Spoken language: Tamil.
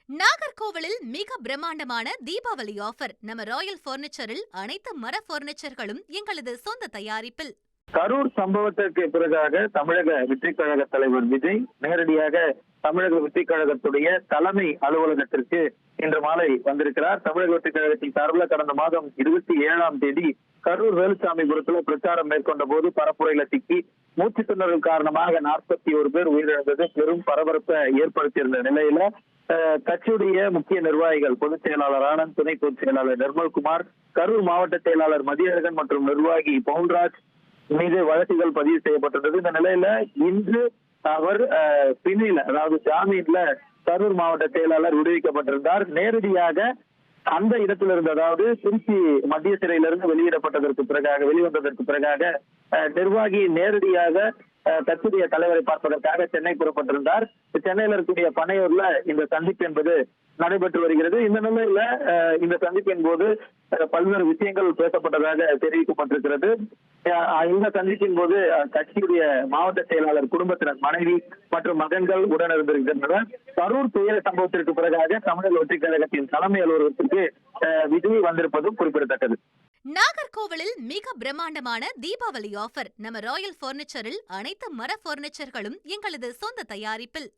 நாகர்கோவிலில் மிக பிரம்மாண்டமான தீபாவளி ஆஃபர். நம்ம ராயல் பர்னிச்சரில் அனைத்து மர பர்னிச்சர்களும் எங்களது சொந்த தயாரிப்பில். கரூர் சம்பவத்திற்கு பிறகாக தமிழக வெற்றிக் கழக தலைவர் விஜய் நேரடியாக தமிழக வெற்றிக் கழகத்துடைய தலைமை அலுவலகத்திற்கு இன்று மாலை வந்திருக்கிறார். தமிழக வெற்றிக் கழகத்தின் சார்பில் கடந்த மாதம் 27ஆம் தேதி கரூர் வேலுசாமிபுரத்தில் பிரச்சாரம் மேற்கொண்ட போது பரப்புரையில சிக்கி மூச்சு திணறல் காரணமாக 41 பேர் உயிரிழந்தது பெரும் பரபரப்பை ஏற்படுத்தியிருந்த நிலையில கட்சியுடைய முக்கிய நிர்வாகிகள் பொதுச் செயலாளர் ஆனந்த், துணை பொதுச் செயலாளர் நிர்மல்குமார், கரூர் மாவட்ட செயலாளர் மதியழகன் மற்றும் நிர்வாகி பவுன்ராஜ் மீது வழக்குகள் பதிவு செய்யப்பட்டுள்ளது. இந்த நிலையில இன்று அவர் பிணையில, அதாவது ஜாமீன்ல கரூர் மாவட்ட செயலாளர் விடுவிக்கப்பட்டிருந்தார். நேரடியாக அந்த இடத்திலிருந்து, அதாவது திருச்சி மத்திய சிறையிலிருந்து வெளிவந்ததற்கு பிறகாக நிர்வாகி நேரடியாக கட்சியுடைய தலைவரை பார்ப்பதற்காக சென்னை புறப்பட்டிருந்தார். சென்னையில் இருக்கக்கூடிய பனையூர்ல இந்த சந்திப்பு என்பது நடைபெற்று வருகிறது. இந்த நிலையில இந்த சந்திப்பின் போது பல்வேறு விஷயங்கள் பேசப்பட்டதாக தெரிவிக்கப்பட்டிருக்கிறது. இந்த சந்திப்பின் போது கட்சியுடைய மாவட்ட செயலாளர் குடும்பத்தினர், மனைவி மற்றும் மகன்கள் உடனிருந்திருக்கின்றனர். கரூர் துயர சம்பவத்திற்கு பிறகாக தமிழக வெற்றிக் கழகத்தின் தலைமை அலுவலகத்திற்கு விஜய் வந்திருப்பதும் குறிப்பிடத்தக்கது. நாகர்கோவிலில் மிக பிரம்மாண்டமான தீபாவளி ஆஃபர். நம்ம ராயல் பர்னிச்சரில் அனைத்து மர பர்னிச்சர்களும் எங்களது சொந்த தயாரிப்பில்.